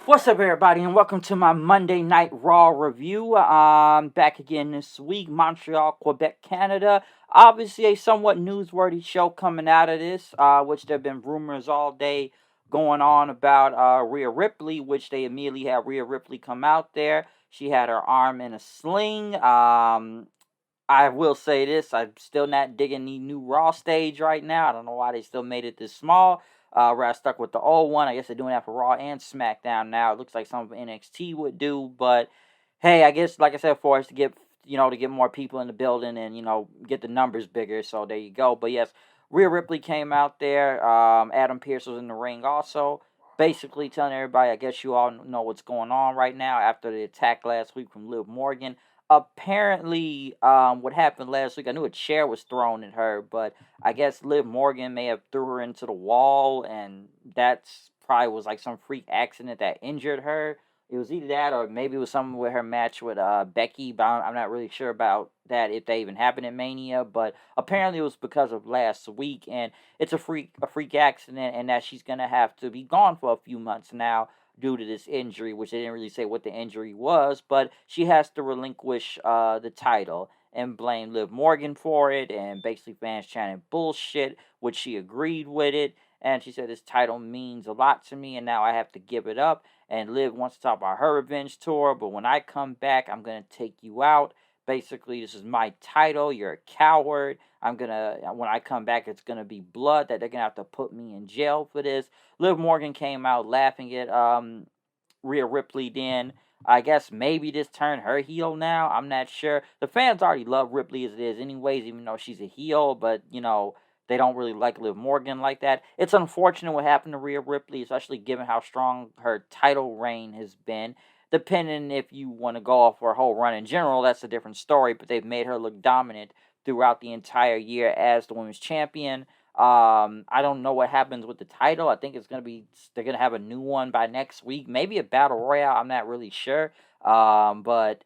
What's up, everybody, and welcome to my Monday Night Raw review. Back again this week, Montreal, Quebec, Canada. Obviously, a somewhat newsworthy show coming out of this, which there have been rumors all day going on about Rhea Ripley, which they immediately had Rhea Ripley come out there. She had her arm in a sling. I will say this: I'm still not digging the new Raw stage right now. I don't know why they still made it this small. Where I stuck with the old one. I guess they're doing that for Raw and SmackDown now. It looks like something NXT would do, but hey, I guess like I said, for us to get to get more people in the building and get the numbers bigger. So there you go. But yes, Rhea Ripley came out there. Adam Pearce was in the ring also. Basically telling everybody, I guess you all know what's going on right now after the attack last week from Liv Morgan. Apparently, what happened last week, I knew a chair was thrown at her, but I guess Liv Morgan may have threw her into the wall, and that's probably was like some freak accident that injured her. It was either that or maybe it was something with her match with Becky, but I'm not really sure about that if that even happened in Mania. But apparently it was because of last week, and it's a freak accident, and that she's gonna have to be gone for a few months now due to this injury, which they didn't really say what the injury was, but she has to relinquish the title and blame Liv Morgan for it, and basically fans chanting bullshit, which she agreed with it. And she said, this title means a lot to me, and now I have to give it up. And Liv wants to talk about her revenge tour, but when I come back, I'm going to take you out. Basically, this is my title. You're a coward. When I come back, it's gonna be blood that they're gonna have to put me in jail for this. Liv Morgan came out laughing at Rhea Ripley then. I guess maybe this turned her heel now. I'm not sure. The fans already love Ripley as it is, anyways, even though she's a heel, but they don't really like Liv Morgan like that. It's unfortunate what happened to Rhea Ripley, especially given how strong her title reign has been. Depending if you want to go off for a whole run in general, that's a different story, but they've made her look dominant throughout the entire year as the women's champion. I don't know what happens with the title. I think they're gonna have a new one by next week, maybe a battle royale. I'm not really sure. But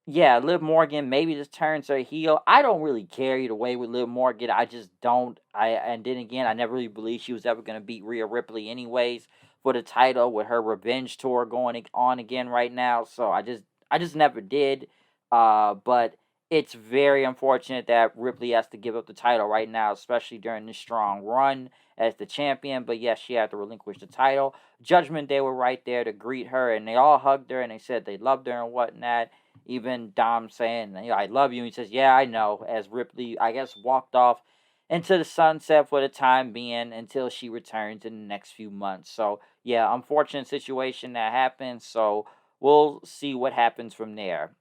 yeah, Liv Morgan maybe just turns her heel. I don't really care either way with Liv Morgan. I just don't. And then again, I never really believed she was ever gonna beat Rhea Ripley anyways for the title with her revenge tour going on again right now. So I just never did. But it's very unfortunate that Ripley has to give up the title right now, especially during this strong run as the champion. But yes, she had to relinquish the title. Judgment Day were right there to greet her, and they all hugged her and they said they loved her and whatnot. Even Dom saying, I love you. And he says, yeah, I know. As Ripley, I guess, walked off into the sunset for the time being until she returns in the next few months. So, yeah, unfortunate situation that happened. So, we'll see what happens from there.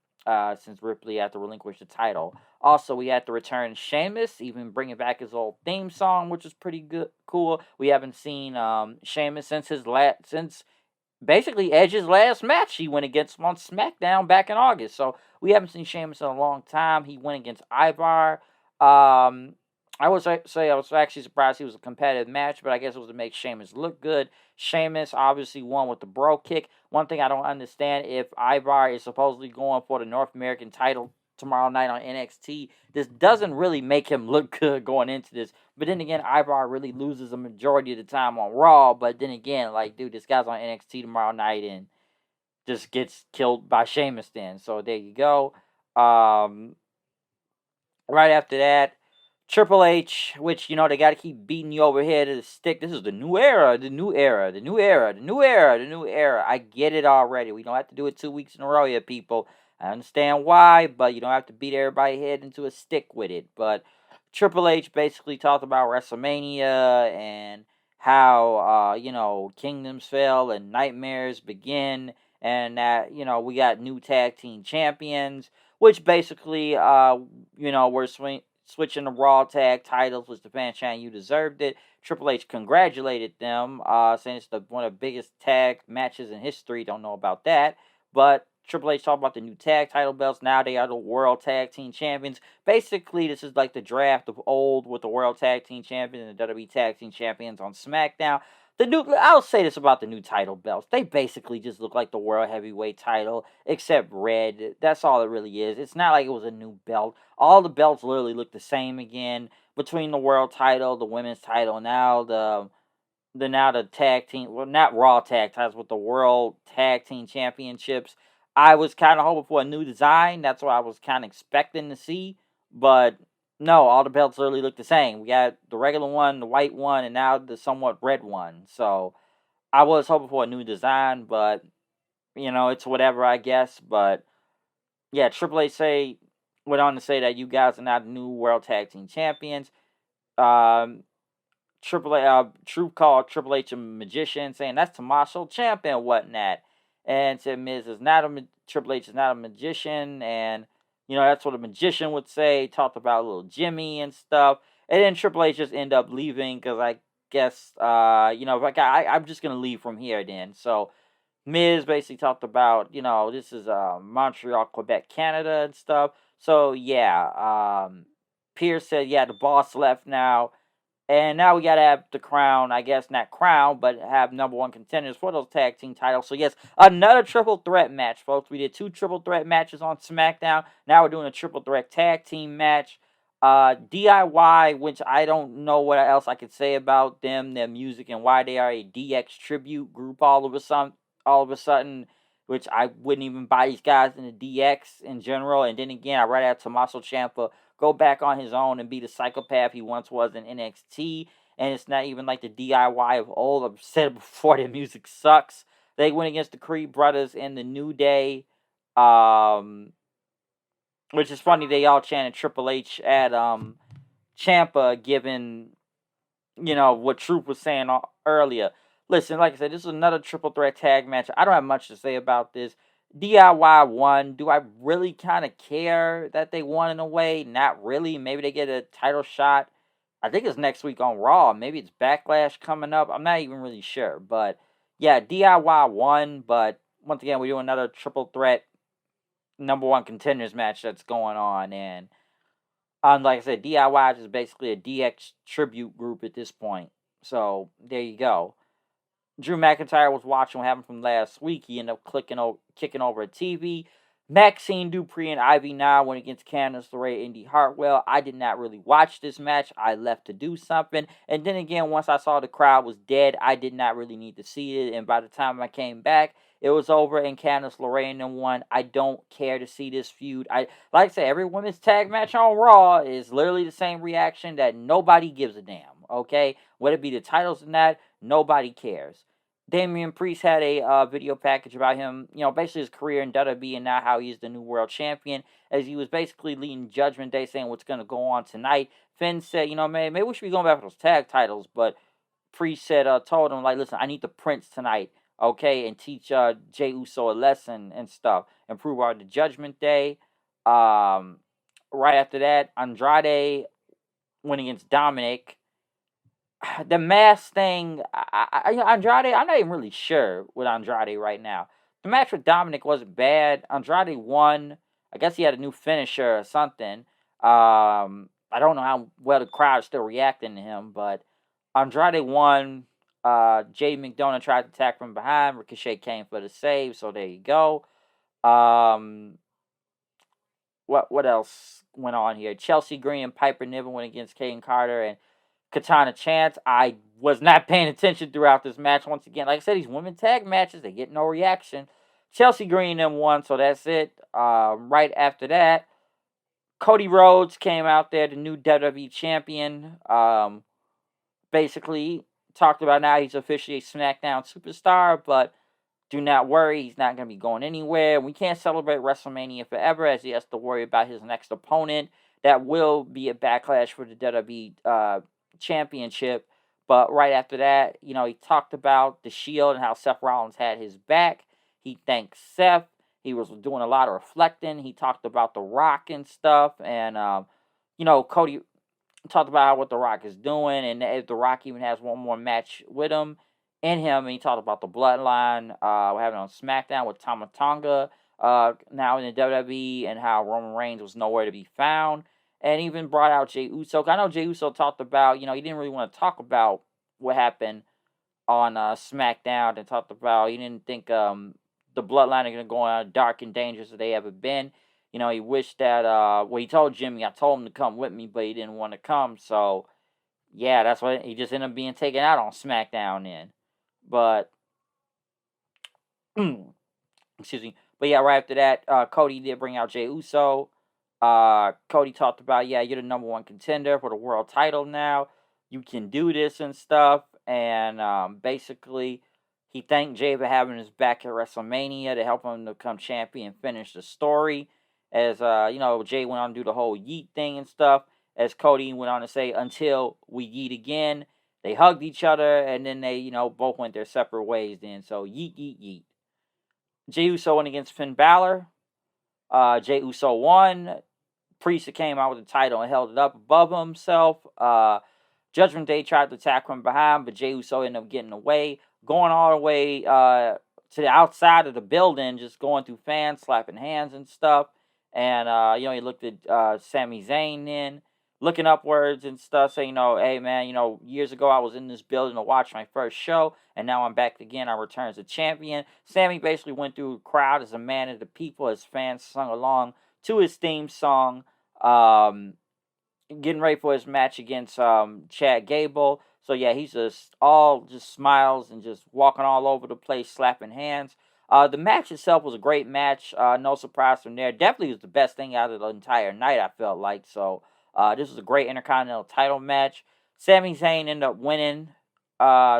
Since Ripley had to relinquish the title. Also, we had to return Sheamus, even bringing back his old theme song, which was pretty good, cool. We haven't seen Sheamus since basically Edge's last match he went against him on SmackDown back in August. So we haven't seen Sheamus in a long time. He went against Ivar. Um, I would say I was actually surprised he was a competitive match, but I guess it was to make Sheamus look good. Sheamus obviously won with the bro kick. One thing I don't understand, if Ivar is supposedly going for the North American title tomorrow night on NXT, this doesn't really make him look good going into this. But then again, Ivar really loses a majority of the time on Raw. But then again, like, dude, this guy's on NXT tomorrow night and just gets killed by Sheamus then. So there you go. Um, right after that, Triple H, which, they got to keep beating you over here to the stick. This is the new era, the new era, the new era, the new era, the new era. I get it already. We don't have to do it 2 weeks in a row here, people. I understand why, but you don't have to beat everybody's head into a stick with it. But Triple H basically talked about WrestleMania and how, kingdoms fell and nightmares begin, and that, we got new tag team champions, which basically, we're switching the Raw tag titles, which the fan chant you deserved it. Triple H congratulated them, saying it's one of the biggest tag matches in history. Don't know about that, but Triple H talked about the new tag title belts. Now they are the World Tag Team Champions. Basically, this is like the draft of old with the World Tag Team Champions and the WWE Tag Team Champions on SmackDown. I'll say this about the new title belts. They basically just look like the World Heavyweight title, except red. That's all it really is. It's not like it was a new belt. All the belts literally look the same again between the world title, the women's title, now the the tag team, well, not Raw tag titles, but the World Tag Team Championships. I was kind of hoping for a new design. That's what I was kind of expecting to see. But no, all the belts literally look the same. We got the regular one, the white one, and now the somewhat red one. So I was hoping for a new design, but it's whatever, I guess. But yeah, Triple H went on to say that you guys are now the new World Tag Team Champions. Um, Truth called Triple H a magician, saying that's Tommaso Ciampa and whatnot, and said Triple H is not a magician, and that's what a magician would say. Talked about little Jimmy and stuff, and then Triple H just ended up leaving because I guess I'm just gonna leave from here then. So Miz basically talked about this is Montreal, Quebec, Canada and stuff. So yeah, Pierce said yeah the boss left now. And now we gotta have the crown, I guess not crown, but have number one contenders for those tag team titles. So yes, another triple threat match, folks. We did 2 triple threat matches on SmackDown. Now we're doing a triple threat tag team match. DIY, which I don't know what else I could say about them, their music, and why they are a DX tribute group all of a sudden, which I wouldn't even buy these guys in the DX in general. And then again, I rather have Tommaso Ciampa go back on his own and be the psychopath he once was in NXT. And it's not even like the DIY of old. I've said it before, their music sucks. They went against the Creed brothers in the New Day. Which is funny, they all chanted Triple H at Ciampa, given what Truth was saying earlier. Listen, like I said, this is another triple threat tag match. I don't have much to say about this. DIY won. Do I really kind of care that they won in a way? Not really. Maybe they get a title shot. I think it's next week on Raw. Maybe it's Backlash coming up. I'm not even really sure. But yeah, DIY won. But once again, we do another triple threat number one contenders match that's going on. And like I said, DIY is basically a DX tribute group at this point. So there you go. Drew McIntyre was watching what happened from last week. He ended up kicking over a TV. Maxine Dupree and Ivy Nile went against Candice LeRae and Indy Hartwell. I did not really watch this match. I left to do something. And then again, once I saw the crowd was dead, I did not really need to see it. And by the time I came back, it was over and Candice LeRae and them won. I don't care to see this feud. Like I said, every women's tag match on Raw is literally the same reaction that nobody gives a damn. Okay? Whether it be the titles or not, nobody cares. Damian Priest had a video package about him, basically his career in WWE and now how he's the new world champion, as he was basically leading Judgment Day, saying what's going to go on tonight. Finn said, man, maybe we should be going back for those tag titles, but Priest said, told him, like, listen, I need the Prince tonight, okay, and teach Jey Uso a lesson and stuff, and prove our the Judgment Day. Right after that, Andrade went against Dominic. The mask thing, Andrade, I'm not even really sure with Andrade right now. The match with Dominic wasn't bad. Andrade won. I guess he had a new finisher or something. I don't know how well the crowd is still reacting to him, but Andrade won. Jay McDonough tried to attack from behind. Ricochet came for the save, so there you go. What else went on here? Chelsea Green and Piper Niven went against Kane Carter and Katana Chance. I was not paying attention throughout this match. Once again, like I said, these women tag matches, they get no reaction. Chelsea Green them won, so that's it. Right after that, Cody Rhodes came out there, the new WWE champion. Basically talked about now he's officially a SmackDown superstar, but do not worry, he's not going to be going anywhere. We can't celebrate WrestleMania forever, as he has to worry about his next opponent. That will be a backlash for the WWE Championship. But right after that, he talked about the Shield and how Seth Rollins had his back. He thanked Seth. He was doing a lot of reflecting. He talked about The Rock and stuff. And, Cody talked about what The Rock is doing. And if The Rock even has one more match with him, and he talked about the bloodline. We're having on SmackDown with Tama Tonga now in the WWE, and how Roman Reigns was nowhere to be found. And even brought out Jey Uso. I know Jey Uso talked about, he didn't really want to talk about what happened on SmackDown, and talked about he didn't think the bloodline are going to go on dark and dangerous as they ever been. He wished that, he told Jimmy, I told him to come with me, but he didn't want to come. So Yeah, that's what he just ended up being taken out on SmackDown then. But excuse me. But yeah, right after that, Cody did bring out Jey Uso. Cody talked about, yeah, you're the number one contender for the world title now. You can do this and stuff. And basically, he thanked Jey for having his back at WrestleMania to help him to become champion and finish the story. As Jey went on to do the whole yeet thing and stuff. As Cody went on to say, until we yeet again. They hugged each other and then they, both went their separate ways then. So yeet, yeet, yeet. Jey Uso went against Finn Balor. Jey Uso won. Priest came out with the title and held it up above himself. Judgment Day tried to attack from behind, but Jey Uso ended up getting away, going all the way to the outside of the building, just going through fans, slapping hands and stuff. And he looked at Sami Zayn then, looking upwards and stuff, saying, hey man, years ago I was in this building to watch my first show, and now I'm back again. I return as a champion. Sami basically went through the crowd as a man of the people, as fans sung along to his theme song. Getting ready for his match against Chad Gable. So yeah, he's just smiles and just walking all over the place, slapping hands. The match itself was a great match. No surprise from there. Definitely was the best thing out of the entire night, I felt like. So this was a great Intercontinental title match. Sami Zayn ended up winning,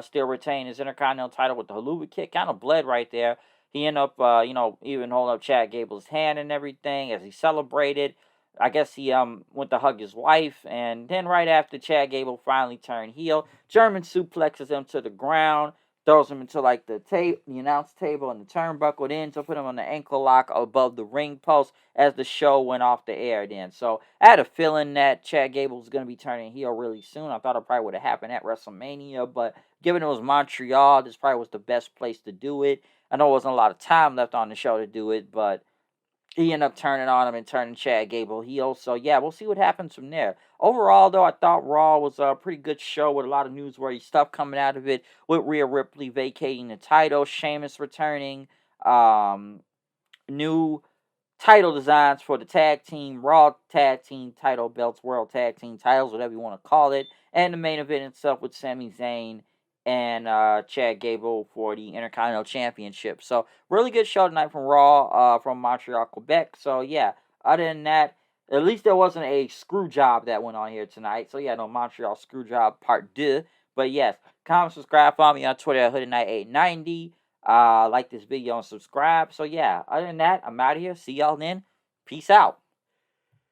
still retaining his Intercontinental title with the haluva kick. Kind of bled right there. He ended up, even holding up Chad Gable's hand and everything as he celebrated. I guess he went to hug his wife, and then right after Chad Gable finally turned heel, German suplexes him to the ground, throws him into like the announce table and the turnbuckle, then to put him on the ankle lock above the ring post as the show went off the air. Then, so I had a feeling that Chad Gable was going to be turning heel really soon. I thought it probably would have happened at WrestleMania, but given it was Montreal, this probably was the best place to do it. I know there wasn't a lot of time left on the show to do it, but he ended up turning on him and turning Chad Gable heel. So yeah, we'll see what happens from there. Overall, though, I thought Raw was a pretty good show with a lot of newsworthy stuff coming out of it. With Rhea Ripley vacating the title, Sheamus returning, new title designs for the tag team, Raw tag team title belts, World Tag Team titles, whatever you want to call it, and the main event itself with Sami Zayn and Chad Gable for the Intercontinental Championship. So really good show tonight from Raw, from Montreal, Quebec. So yeah, other than that, at least there wasn't a screw job that went on here tonight. So yeah, no Montreal screw job part 2. But yes, comment, subscribe, follow me on Twitter at HoodedKnight890. Like this video and subscribe. So yeah, other than that, I'm out of here. See y'all then. Peace out.